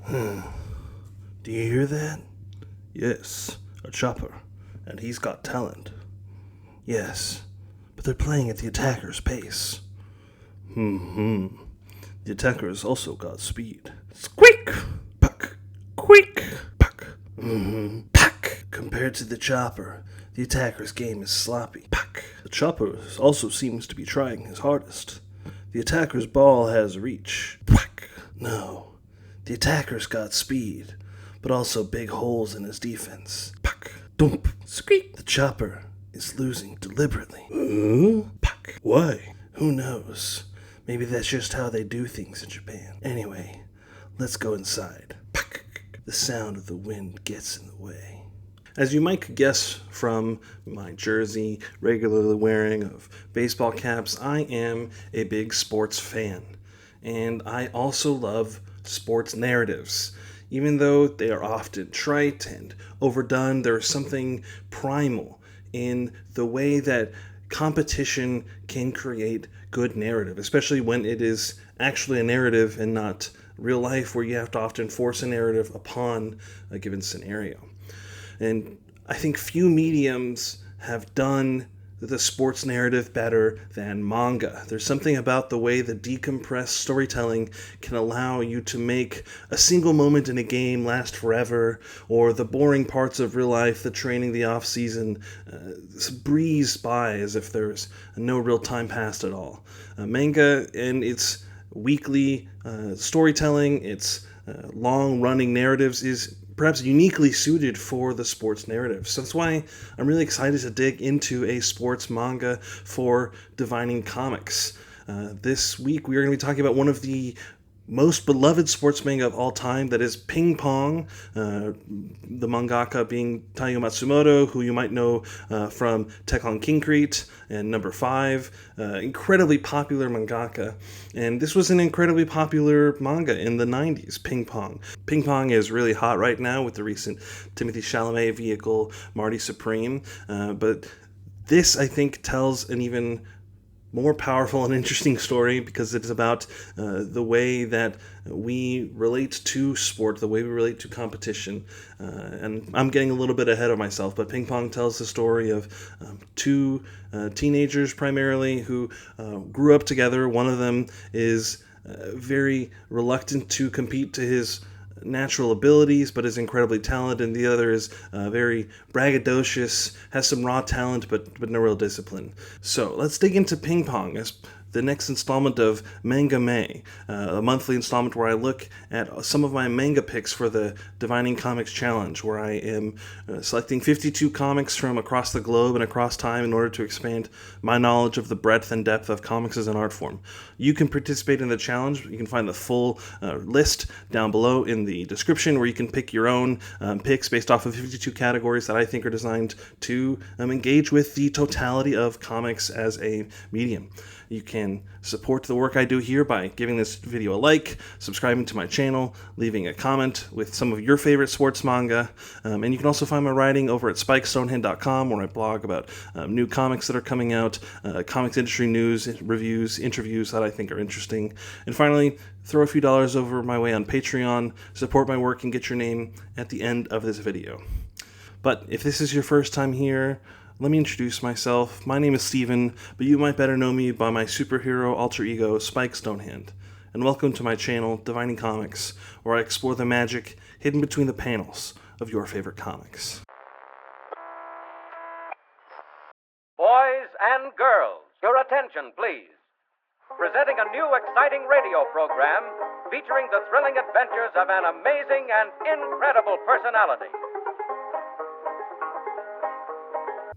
Do you hear that? Yes, a chopper, and he's got talent. Yes, but they're playing at the attacker's pace. The attacker's also got speed. Squeak! Puck! Quick! Puck! Puck! Compared to the chopper, the attacker's game is sloppy. Puck! The chopper also seems to be trying his hardest. The attacker's ball has reach. Puck! No. The attacker's got speed, but also big holes in his defense. Puck! Dump! Squeak! The chopper is losing deliberately. Puck! Why? Who knows? Maybe that's just how they do things in Japan. Anyway, let's go inside. Puck! The sound of the wind gets in the way. As you might guess from my jersey regularly wearing of baseball caps, I am a big sports fan. And I also love sports narratives. Even though they are often trite and overdone, there is something primal in the way that competition can create good narrative, especially when it is actually a narrative and not real life, where you have to often force a narrative upon a given scenario. And I think few mediums have done the sports narrative better than manga. There's something about the way the decompressed storytelling can allow you to make a single moment in a game last forever, or the boring parts of real life, the training, the off-season, breeze by as if there's no real time passed at all. Manga and its weekly storytelling, its long-running narratives is perhaps uniquely suited for the sports narrative. So that's why I'm really excited to dig into a sports manga for Divining Comics. This week we are going to be talking about one of the most beloved sports manga of all time, that is Ping Pong, the mangaka being Taiyo Matsumoto, who you might know from Tekkon Kincrete and Number 5, incredibly popular mangaka. And this was an incredibly popular manga in the 90s, Ping Pong. Ping Pong is really hot right now with the recent Timothée Chalamet vehicle, Marty Supreme, but this, I think, tells an even more powerful and interesting story, because it is about the way that we relate to sport, the way we relate to competition. And I'm getting a little bit ahead of myself, but Ping Pong tells the story of two teenagers primarily who grew up together. One of them is very reluctant to compete to his natural abilities, but is incredibly talented, and the other is very braggadocious, has some raw talent, but no real discipline. So let's dig into Ping Pong as the next installment of Manga May, a monthly installment where I look at some of my manga picks for the Divining Comics Challenge, where I am selecting 52 comics from across the globe and across time in order to expand my knowledge of the breadth and depth of comics as an art form. You can participate in the challenge. You can find the full list down below in the description, where you can pick your own picks based off of 52 categories that I think are designed to engage with the totality of comics as a medium. You can support the work I do here by giving this video a like, subscribing to my channel, leaving a comment with some of your favorite sports manga, and you can also find my writing over at spikestonehand.com, where I blog about new comics that are coming out, comics industry news, reviews, interviews that I think are interesting. And finally, throw a few dollars over my way on Patreon, support my work, and get your name at the end of this video. But if this is your first time here, let me introduce myself. My name is Steven, but you might better know me by my superhero alter ego, Spike Stonehand. And welcome to my channel, Divining Comics, where I explore the magic hidden between the panels of your favorite comics. Boys and girls, your attention, please. Presenting a new exciting radio program featuring the thrilling adventures of an amazing and incredible personality.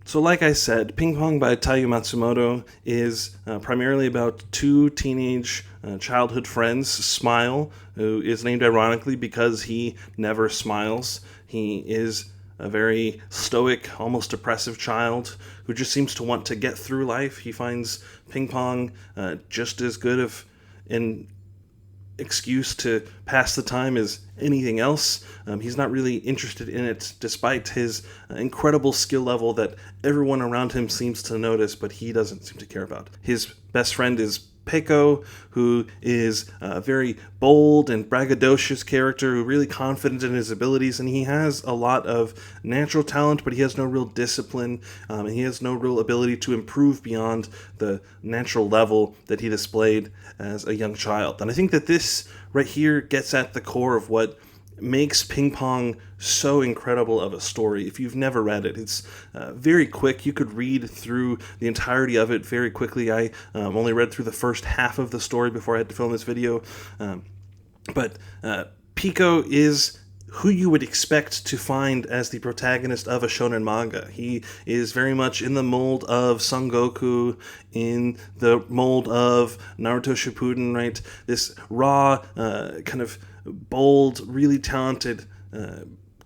So like I said, Ping Pong by Taiyo Matsumoto is primarily about two teenage childhood friends. Smile, who is named ironically because he never smiles. He is a very stoic, almost depressive child who just seems to want to get through life. He finds ping pong just as good of an excuse to pass the time as anything else. He's not really interested in it, despite his incredible skill level that everyone around him seems to notice, but he doesn't seem to care about. His best friend is Peiko, who is a very bold and braggadocious character, who really confident in his abilities, and he has a lot of natural talent, but he has no real discipline, and he has no real ability to improve beyond the natural level that he displayed as a young child. And I think that this right here gets at the core of what makes Ping Pong so incredible of a story. If you've never read it, it's very quick. You could read through the entirety of it very quickly. I only read through the first half of the story before I had to film this video. But Pico is who you would expect to find as the protagonist of a shonen manga. He is very much in the mold of Son Goku, in the mold of Naruto Shippuden, right? This raw, kind of bold, really talented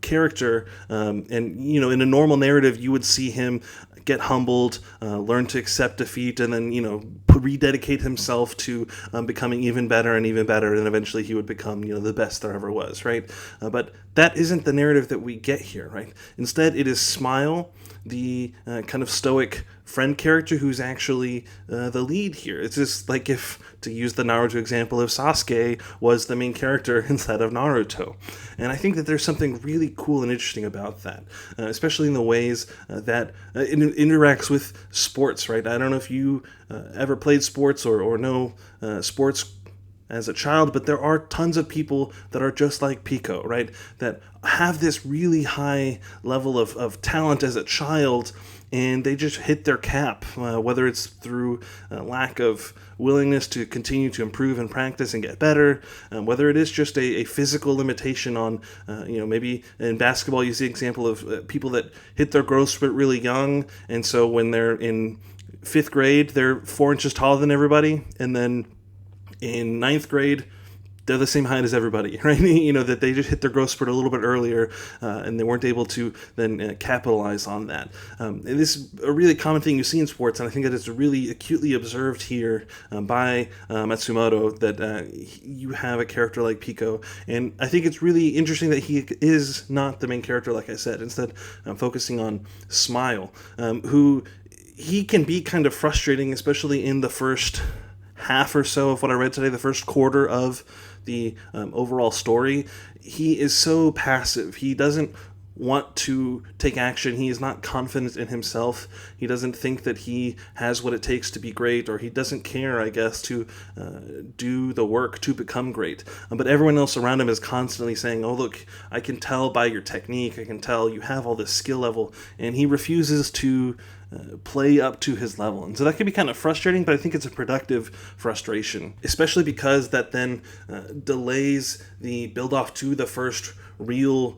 character, and in a normal narrative you would see him get humbled, learn to accept defeat, and then rededicate himself to becoming even better, and eventually he would become the best there ever was, right? But that isn't the narrative that we get here, right? Instead, it is Smile, the kind of stoic friend character, who's actually the lead here. It's just like if, to use the Naruto example, if Sasuke was the main character instead of Naruto. And I think that there's something really cool and interesting about that, especially in the ways that it interacts with sports, right? I don't know if you ever played sports or know sports as a child, but there are tons of people that are just like Pico, right? That have this really high level of talent as a child, and they just hit their cap, whether it's through lack of willingness to continue to improve and practice and get better, whether it is just a physical limitation on, maybe in basketball you see an example of people that hit their growth spurt really young, and so when they're in 5th grade, they're 4 inches taller than everybody, and then in 9th grade, they're the same height as everybody, right? That they just hit their growth spurt a little bit earlier, and they weren't able to then capitalize on that. And this is a really common thing you see in sports, and I think that it's really acutely observed here by Matsumoto, that you have a character like Pico, and I think it's really interesting that he is not the main character, like I said. Instead, focusing on Smile, who he can be kind of frustrating, especially in the first half or so of what I read today, the first quarter of the overall story. He is so passive. He doesn't want to take action. He is not confident in himself. He doesn't think that he has what it takes to be great, or he doesn't care, I guess, to do the work to become great. But everyone else around him is constantly saying, oh, look, I can tell by your technique, I can tell you have all this skill level, and he refuses to play up to his level. And so that can be kind of frustrating, but I think it's a productive frustration, especially because that then delays the build-off to the first real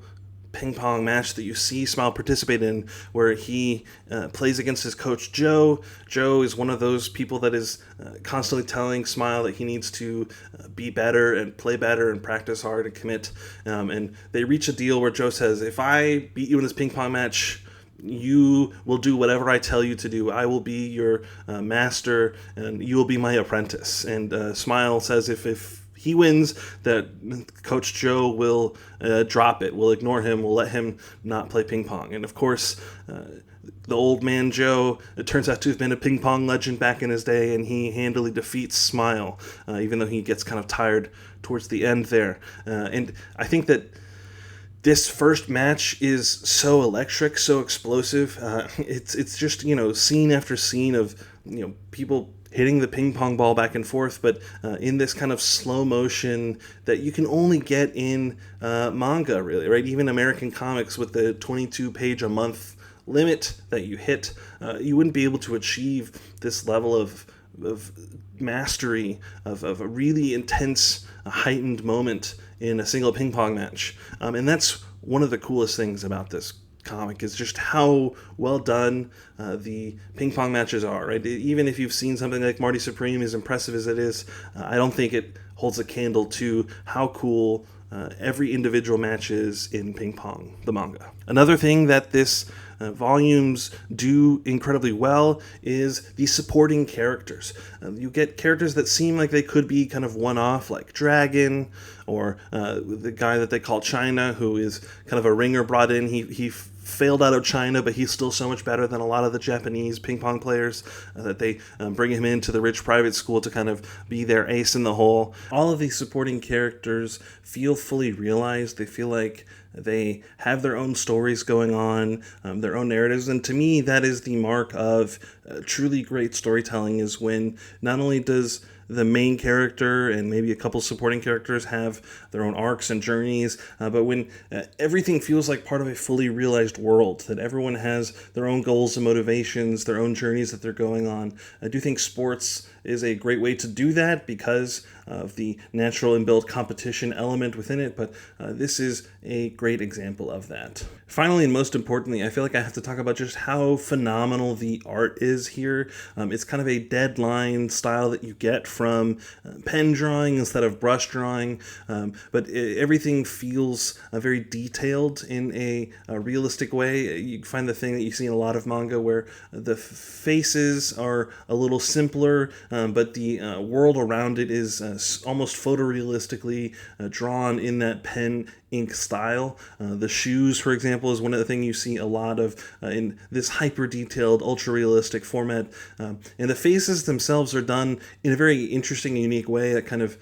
ping pong match that you see Smile participate in, where he plays against his coach Joe. Joe is one of those people that is constantly telling Smile that he needs to be better and play better and practice hard and commit. And they reach a deal where Joe says, if I beat you in this ping pong match, you will do whatever I tell you to do. I will be your master, and you will be my apprentice. And Smile says if he wins, that Coach Joe will drop it, will ignore him, will let him not play ping pong. And of course, the old man Joe, it turns out to have been a ping pong legend back in his day, and he handily defeats Smile, even though he gets kind of tired towards the end there. And I think that this first match is so electric, so explosive. It's just, scene after scene of, people hitting the ping pong ball back and forth, but in this kind of slow motion that you can only get in manga, really, right? Even American comics with the 22-page a month limit that you hit, you wouldn't be able to achieve this level of mastery, of a really intense, heightened moment in a single ping pong match. And that's one of the coolest things about this comic, is just how well done the ping pong matches are, right? Even if you've seen something like Marty Supreme, as impressive as it is, I don't think it holds a candle to how cool every individual match is in Ping Pong, the manga. Another thing that this volumes do incredibly well is the supporting characters. You get characters that seem like they could be kind of one-off, like Dragon, or the guy that they call China, who is kind of a ringer brought in. He failed out of China, but he's still so much better than a lot of the Japanese ping pong players that they bring him into the rich private school to kind of be their ace in the hole. All of these supporting characters feel fully realized. They feel like they have their own stories going on, their own narratives, and to me, that is the mark of truly great storytelling, is when not only does the main character and maybe a couple supporting characters have their own arcs and journeys, but when everything feels like part of a fully realized world, that everyone has their own goals and motivations, their own journeys that they're going on. I do think sports is a great way to do that because of the natural inbuilt competition element within it, but this is a great example of that. Finally, and most importantly, I feel like I have to talk about just how phenomenal the art is here. It's kind of a dead line style that you get from pen drawing instead of brush drawing, but everything feels very detailed in a realistic way. You find the thing that you see in a lot of manga where the faces are a little simpler, but the world around it is almost photorealistically drawn in that pen ink style. The shoes, for example, is one of the things you see a lot of in this hyper-detailed, ultra-realistic format. And the faces themselves are done in a very interesting and unique way that kind of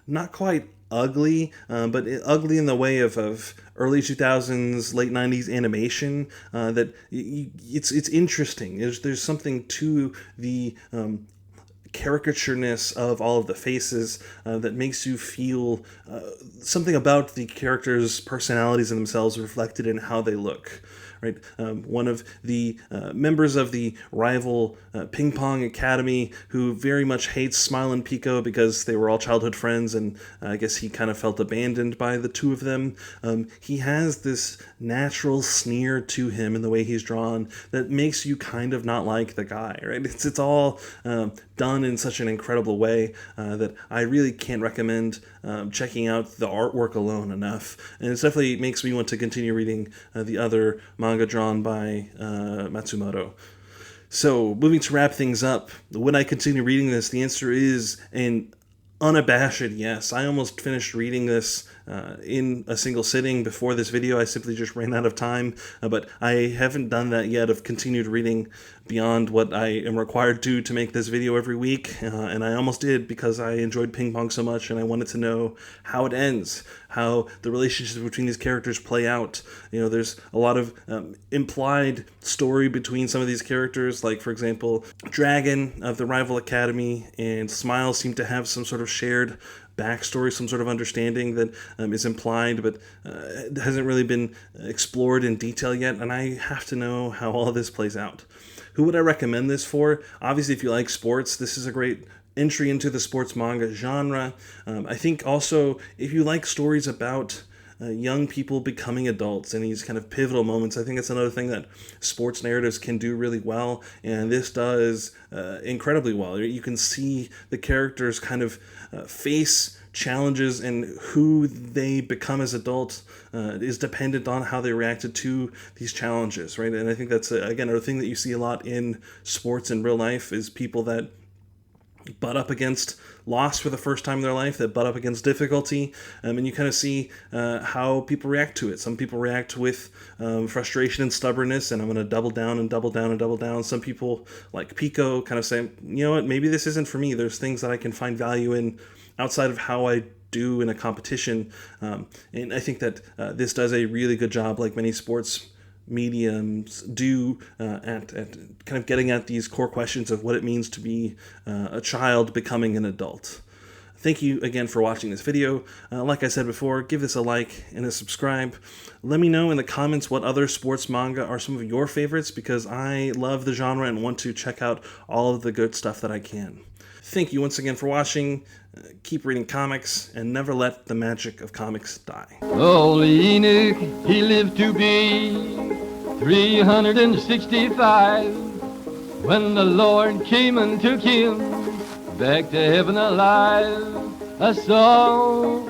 not quite ugly, but ugly in the way of early 2000s, late 90s animation, that it's interesting. There's something to the caricatureness of all of the faces that makes you feel something about the characters' personalities and themselves reflected in how they look. Right, one of the members of the rival ping pong academy, who very much hates Smile and Pico because they were all childhood friends, and I guess he kind of felt abandoned by the two of them. He has this natural sneer to him in the way he's drawn that makes you kind of not like the guy. Right, it's all done in such an incredible way that I really can't recommend checking out the artwork alone enough. And it definitely makes me want to continue reading the other manga drawn by Matsumoto. So, moving to wrap things up, when I continue reading this, the answer is an unabashed yes. I almost finished reading this in a single sitting before this video. I simply just ran out of time, but I haven't done that yet of continued reading beyond what I am required to make this video every week, and I almost did because I enjoyed ping pong so much and I wanted to know how it ends, how the relationships between these characters play out. There's a lot of implied story between some of these characters, like, for example, Dragon of the rival academy and Smile seem to have some sort of shared backstory, some sort of understanding that is implied, but hasn't really been explored in detail yet, and I have to know how all of this plays out. Who would I recommend this for? Obviously, if you like sports, this is a great entry into the sports manga genre. I think also, if you like stories about young people becoming adults in these kind of pivotal moments, I think it's another thing that sports narratives can do really well, and this does incredibly well. You can see the characters kind of face challenges, and who they become as adults is dependent on how they reacted to these challenges, right? And I think that's, again, a thing that you see a lot in sports in real life, is people that butt up against loss for the first time in their life, that butt up against difficulty, and you kind of see how people react to it. Some people react with frustration and stubbornness, and I'm going to double down and double down and double down. Some people, like Pico, kind of say, you know what, maybe this isn't for me. There's things that I can find value in outside of how I do in a competition, and I think that this does a really good job, like many sports mediums do, at kind of getting at these core questions of what it means to be a child becoming an adult. Thank you again for watching this video. Like I said before, give this a like and a subscribe. Let me know in the comments what other sports manga are some of your favorites, because I love the genre and want to check out all of the good stuff that I can. Thank you once again for watching. Keep reading comics, and never let the magic of comics die. Old Enoch, he lived to be 365 when the Lord came and took him back to heaven alive. I saw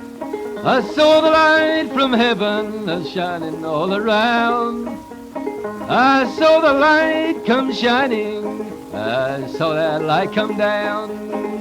the light from heaven shining all around. I saw the light come shining, I saw that light come down.